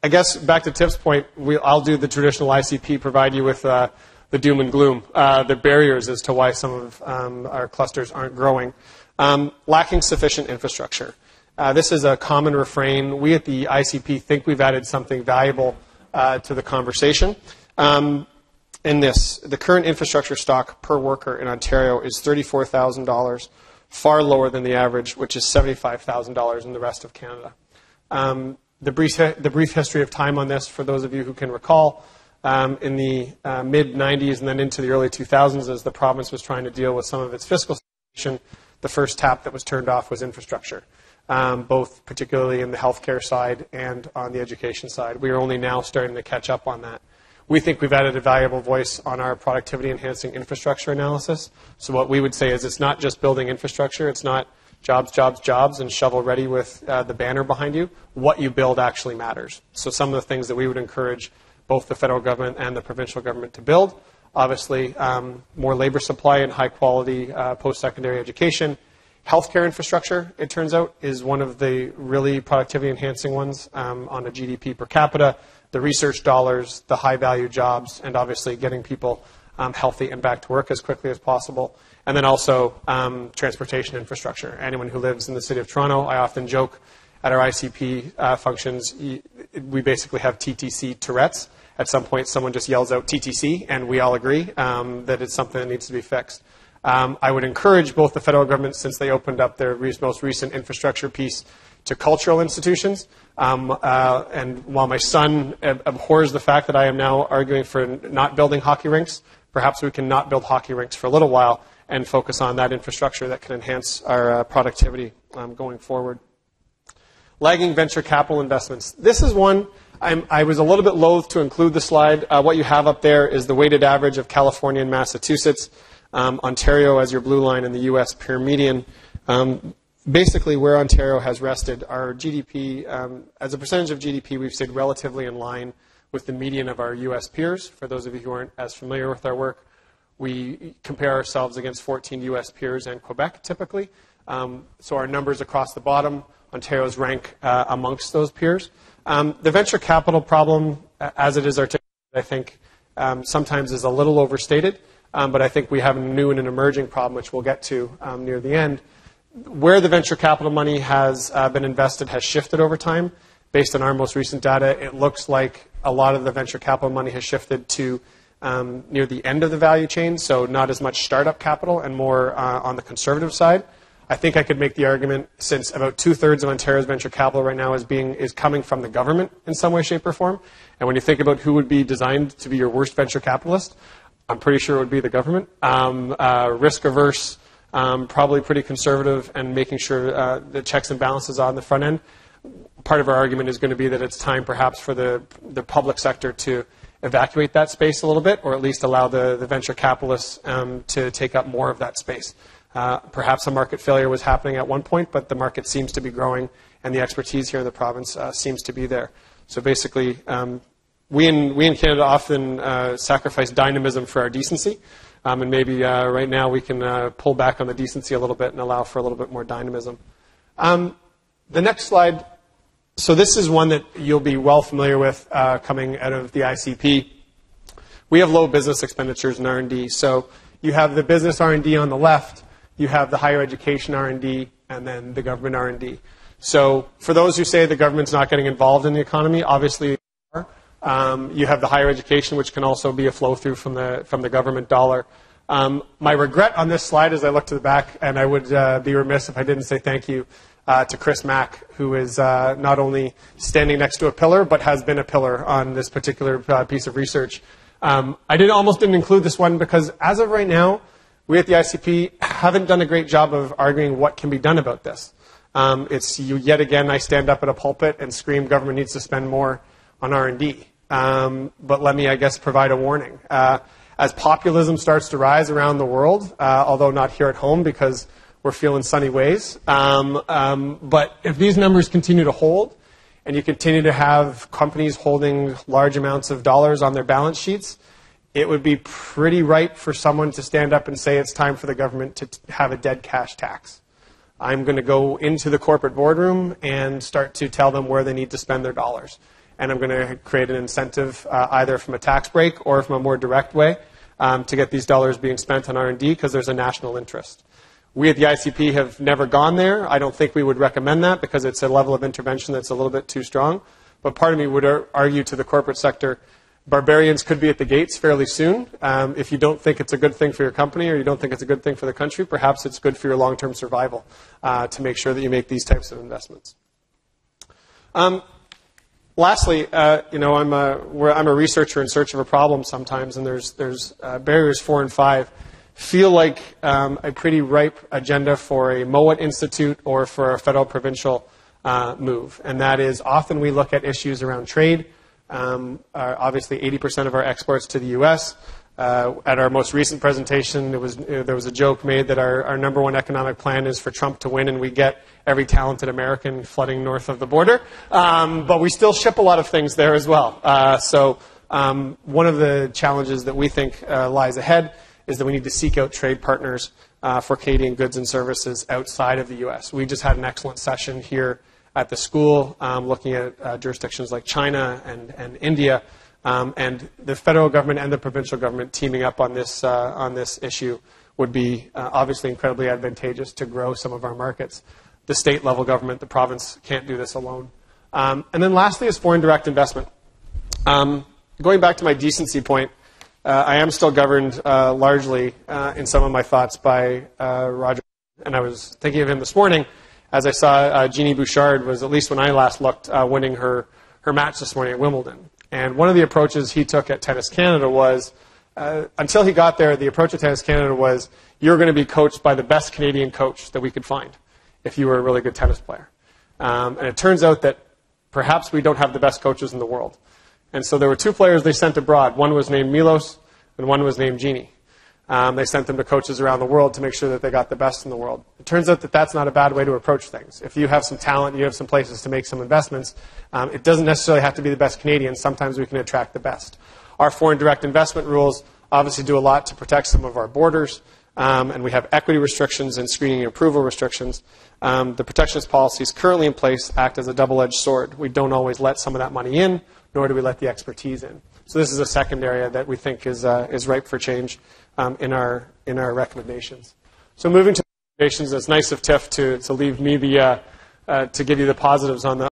I guess back to Tip's point, I'll do the traditional ICP, provide you with the doom and gloom, the barriers as to why some of our clusters aren't growing. Lacking sufficient infrastructure. This is a common refrain. We at the ICP think we've added something valuable to the conversation. In this, the current infrastructure stock per worker in Ontario is $34,000, far lower than the average, which is $75,000 in the rest of Canada. The brief history of time on this, for those of you who can recall, in the mid-'90s and then into the early 2000s, as the province was trying to deal with some of its fiscal situation, the first tap that was turned off was infrastructure, both particularly in the healthcare side and on the education side. We are only now starting to catch up on that. We think we've added a valuable voice on our productivity-enhancing infrastructure analysis. So what we would say is it's not just building infrastructure. It's not jobs, jobs, jobs, and shovel-ready with the banner behind you. What you build actually matters. So some of the things that we would encourage both the federal government and the provincial government to build, obviously more labor supply and high-quality post-secondary education. Healthcare infrastructure, it turns out, is one of the really productivity-enhancing ones on a GDP per capita. The research dollars, the high-value jobs, and obviously getting people healthy and back to work as quickly as possible. And then also transportation infrastructure. Anyone who lives in the city of Toronto, I often joke at our ICP functions, we basically have TTC Tourette's. At some point, someone just yells out TTC, and we all agree that it's something that needs to be fixed. I would encourage both the federal government, since they opened up their most recent infrastructure piece, to cultural institutions. And while my son abhors the fact that I am now arguing for not building hockey rinks, perhaps we can not build hockey rinks for a little while and focus on that infrastructure that can enhance our productivity going forward. Lagging venture capital investments. This is one, I was a little bit loath to include the slide. What you have up there is the weighted average of California and Massachusetts, Ontario as your blue line, and the U.S. peer median. Basically, where Ontario has rested, our GDP, as a percentage of GDP, we've stayed relatively in line with the median of our U.S. peers. For those of you who aren't as familiar with our work, we compare ourselves against 14 U.S. peers and Quebec, typically. So our numbers across the bottom, Ontario's rank amongst those peers. The venture capital problem, as it is articulated, I think, sometimes is a little overstated. But I think we have a new and an emerging problem, which we'll get to near the end. Where the venture capital money has been invested has shifted over time. Based on our most recent data, it looks like a lot of the venture capital money has shifted to near the end of the value chain, so not as much startup capital and more on the conservative side. I think I could make the argument, since about 2/3 of Ontario's venture capital right now is coming from the government in some way, shape, or form. And when you think about who would be designed to be your worst venture capitalist, I'm pretty sure it would be the government. Risk averse, probably pretty conservative, and making sure the checks and balances on the front end. Part of our argument is going to be that it's time perhaps for the public sector to evacuate that space a little bit, or at least allow the venture capitalists to take up more of that space. Perhaps a market failure was happening at one point, but the market seems to be growing, and the expertise here in the province seems to be there. So basically, we in Canada often sacrifice dynamism for our decency, and maybe right now we can pull back on the decency a little bit and allow for a little bit more dynamism. The next slide. So this is one that you'll be well familiar with coming out of the ICP. We have low business expenditures in R&D. So you have the business R&D on the left, you have the higher education R&D, and then the government R&D. So for those who say the government's not getting involved in the economy, obviously they are. You have the higher education, which can also be a flow-through from the government dollar. My regret on this slide as I look to the back, and I would be remiss if I didn't say thank you to Chris Mack, who is not only standing next to a pillar, but has been a pillar on this particular piece of research. I almost didn't include this one because as of right now, we at the ICP haven't done a great job of arguing what can be done about this. Yet again, I stand up at a pulpit and scream government needs to spend more on R&D. But let me, I guess, provide a warning. As populism starts to rise around the world, although not here at home because we're feeling sunny ways, but if these numbers continue to hold and you continue to have companies holding large amounts of dollars on their balance sheets, it would be pretty ripe for someone to stand up and say it's time for the government to have a dead cash tax. I'm going to go into the corporate boardroom and start to tell them where they need to spend their dollars. And I'm going to create an incentive either from a tax break or from a more direct way to get these dollars being spent on R&D because there's a national interest. We at the ICP have never gone there. I don't think we would recommend that because it's a level of intervention that's a little bit too strong. But part of me would argue to the corporate sector, barbarians could be at the gates fairly soon. If you don't think it's a good thing for your company or you don't think it's a good thing for the country, perhaps it's good for your long-term survival to make sure that you make these types of investments. Lastly, I'm a researcher in search of a problem sometimes, and there's barriers 4 and 5 feel like a pretty ripe agenda for a Mowat Institute or for a federal provincial move, and that is often we look at issues around trade. Obviously, 80% of our exports to the U.S. At our most recent presentation, there was a joke made that our number one economic plan is for Trump to win, and we get every talented American flooding north of the border. But we still ship a lot of things there as well. So one of the challenges that we think lies ahead is that we need to seek out trade partners for Canadian goods and services outside of the U.S. We just had an excellent session here at the school looking at jurisdictions like China and India. And the federal government and the provincial government teaming up on this issue would be obviously incredibly advantageous to grow some of our markets. The state level government, the province, can't do this alone. And then lastly is foreign direct investment. Going back to my decency point, I am still governed largely in some of my thoughts by Roger. And I was thinking of him this morning as I saw Jeannie Bouchard was, at least when I last looked, winning her match this morning at Wimbledon. And one of the approaches he took at Tennis Canada was, until he got there, the approach at Tennis Canada was, you're going to be coached by the best Canadian coach that we could find if you were a really good tennis player. And it turns out that perhaps we don't have the best coaches in the world. And so there were 2 players they sent abroad. One was named Milos, and one was named Jeannie. They sent them to coaches around the world to make sure that they got the best in the world. It turns out that that's not a bad way to approach things. If you have some talent, you have some places to make some investments, it doesn't necessarily have to be the best Canadians. Sometimes we can attract the best. Our foreign direct investment rules obviously do a lot to protect some of our borders, and we have equity restrictions and screening and approval restrictions. The protectionist policies currently in place act as a double-edged sword. We don't always let some of that money in, nor do we let the expertise in. So this is a second area that we think is ripe for change in our recommendations. So moving to recommendations, it's nice of Tiff to leave me to give you the positives on the